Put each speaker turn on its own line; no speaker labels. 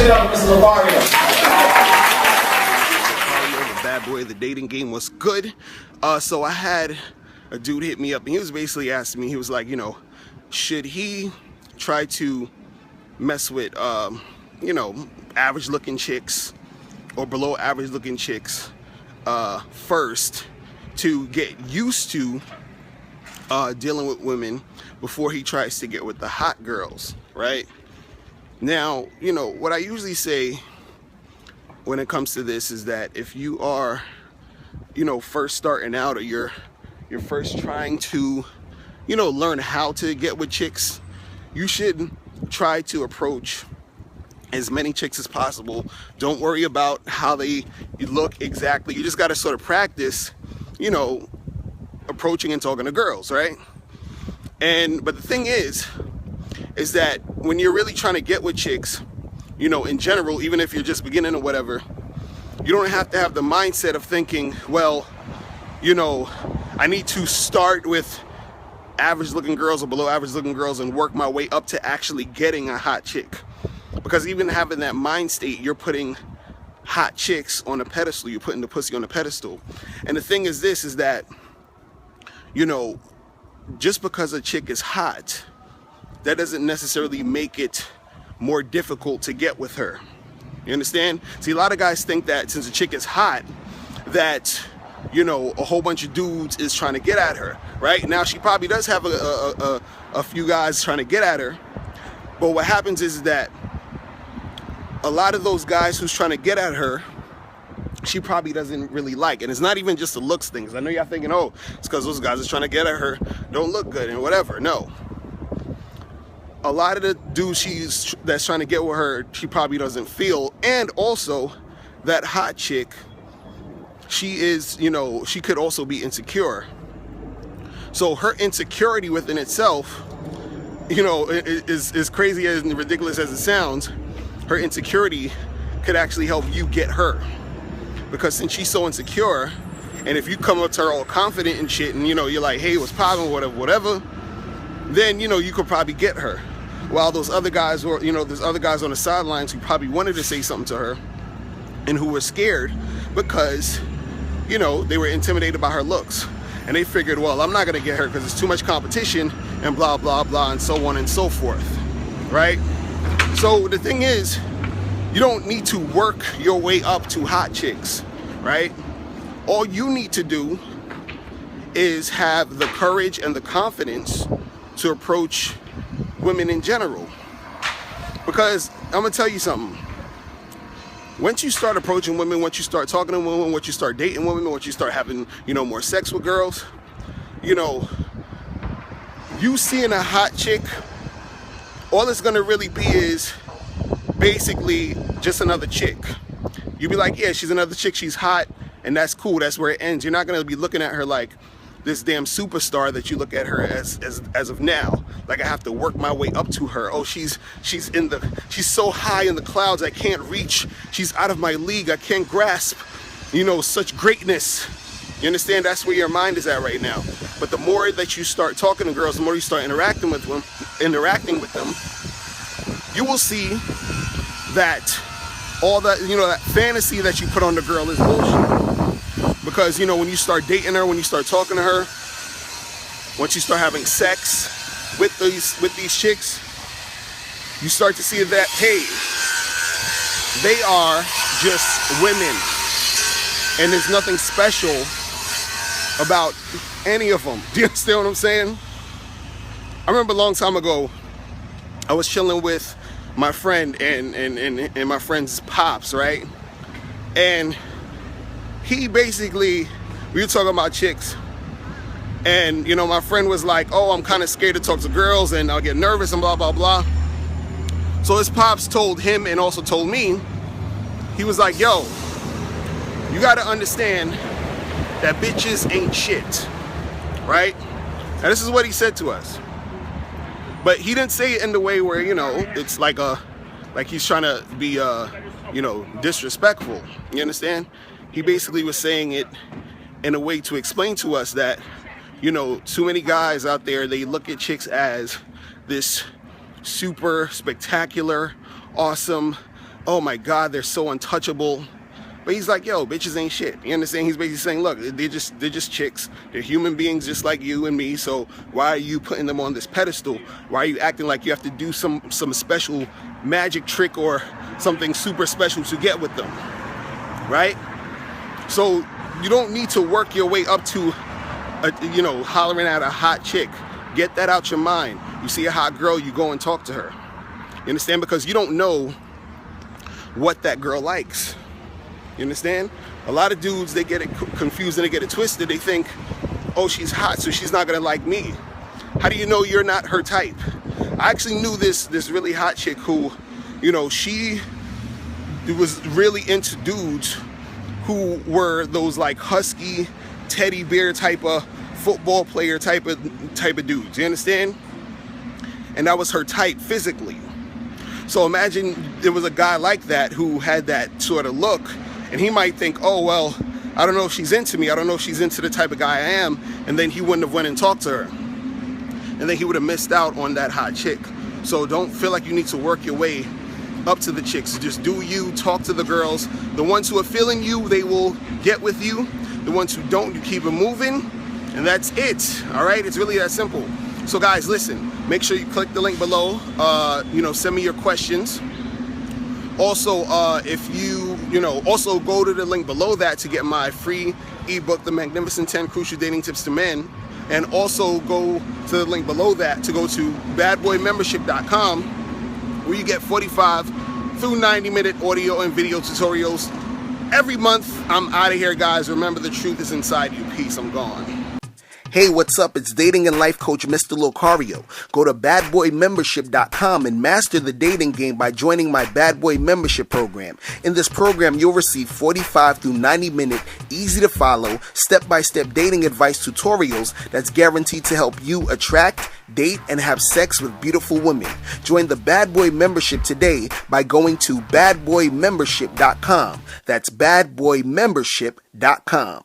it up, Mr. Lavario.
The bad boy of the dating game was good. So I had a dude hit me up, and he was basically asking me, he was like, you know, should he try to mess with, you know, average looking chicks or below average looking chicks first to get used to dealing with women before he tries to get with the hot girls, right? Now, you know, what I usually say when it comes to this is that if you are, you know, first starting out, or you're first trying to, you know, learn how to get with chicks, you should try to approach as many chicks as possible. Don't worry about how they look exactly. You just got to sort of practice, you know, approaching and talking to girls, right? But the thing is that when you're really trying to get with chicks, you know, in general, even if you're just beginning or whatever, you don't have to have the mindset of thinking, well, you know, I need to start with average looking girls or below average looking girls and work my way up to actually getting a hot chick. Because even having that mind state, you're putting hot chicks on a pedestal. You're putting the pussy on a pedestal. And the thing is this, is that, you know, just because a chick is hot, that doesn't necessarily make it more difficult to get with her. You understand? See, a lot of guys think that since a chick is hot, that, you know, a whole bunch of dudes is trying to get at her, right? Now, she probably does have a few guys trying to get at her, but what happens is that a lot of those guys who's trying to get at her, she probably doesn't really like. And it's not even just the looks things. I know y'all thinking, oh, it's because those guys are trying to get at her don't look good and whatever. No. A lot of the dudes that's trying to get with her, she probably doesn't feel. And also, that hot chick, she is, you know, she could also be insecure. So her insecurity within itself, you know, is crazy and ridiculous as it sounds. Her insecurity could actually help you get her. Because since she's so insecure, and if you come up to her all confident and shit, and, you know, you're like, hey, what's poppin', whatever, then, you know, you could probably get her. While those other guys were, you know, there's other guys on the sidelines who probably wanted to say something to her and who were scared because, you know, they were intimidated by her looks. And they figured, well, I'm not going to get her because it's too much competition and blah, blah, blah, and so on and so forth, right? So the thing is, you don't need to work your way up to hot chicks, right? All you need to do is have the courage and the confidence to approach women in general. Because I'm gonna tell you something. Once you start approaching women, once you start talking to women, once you start dating women, once you start having, you know, more sex with girls, you know, you seeing a hot chick, all it's gonna really be is basically just another chick. You be like, yeah, she's another chick, she's hot, and that's cool, that's where it ends. You're not gonna be looking at her like this damn superstar that you look at her as of now. Like, I have to work my way up to her. Oh, she's so high in the clouds I can't reach. She's out of my league, I can't grasp, you know, such greatness. You understand? That's where your mind is at right now. But the more that you start talking to girls, the more you start interacting with them, you will see that all that, you know, that fantasy that you put on the girl is bullshit. Because, you know, when you start dating her, when you start talking to her, once you start having sex with these chicks, you start to see that, hey, they are just women. And there's nothing special about any of them. Do you understand what I'm saying? I remember a long time ago, I was chilling with my friend and my friend's pops, right? And he basically, we were talking about chicks, and, you know, my friend was like, oh, I'm kind of scared to talk to girls and I'll get nervous and blah, blah, blah. So his pops told him and also told me, he was like, yo, you got to understand that bitches ain't shit, right? And this is what he said to us. But he didn't say it in the way where, you know, it's like he's trying to be, you know, disrespectful. You understand? He basically was saying it in a way to explain to us that, you know, too many guys out there, they look at chicks as this super spectacular, awesome, oh my God, they're so untouchable. But he's like, yo, bitches ain't shit. You understand? He's basically saying, look, they're just chicks. They're human beings just like you and me. So why are you putting them on this pedestal? Why are you acting like you have to do some special magic trick or something super special to get with them? Right? So you don't need to work your way up to, hollering at a hot chick. Get that out your mind. You see a hot girl, you go and talk to her. You understand? Because you don't know what that girl likes. You understand? A lot of dudes, they get it confused and they get it twisted. They think, oh, she's hot, so she's not gonna like me. How do you know you're not her type? I actually knew this really hot chick who, she was really into dudes who were those like husky, teddy bear type of football player type of dudes. You understand? And that was her type physically. So imagine there was a guy like that who had that sort of look, and he might think, oh, well, I don't know if she's into me. I don't know if she's into the type of guy I am. And then he wouldn't have went and talked to her. And then he would have missed out on that hot chick. So don't feel like you need to work your way up to the chicks. Just do you, talk to the girls. The ones who are feeling you, they will get with you. The ones who don't, you keep it moving. And that's it, all right? It's really that simple. So guys, listen, make sure you click the link below. Send me your questions. Also, if you also go to the link below that to get my free ebook, The Magnificent 10 Crucial Dating Tips to Men. And also go to the link below that to go to badboymembership.com, where you get 45 through 90-minute audio and video tutorials every month. I'm out of here, guys. Remember, the truth is inside you. Peace. I'm gone. Hey, what's up? It's dating and life coach Mr. Locario. Go to badboymembership.com and master the dating game by joining my Bad Boy Membership program. In this program, you'll receive 45 through 90-minute, easy-to-follow, step-by-step dating advice tutorials that's guaranteed to help you attract, date, and have sex with beautiful women. Join the Bad Boy Membership today by going to badboymembership.com. That's badboymembership.com.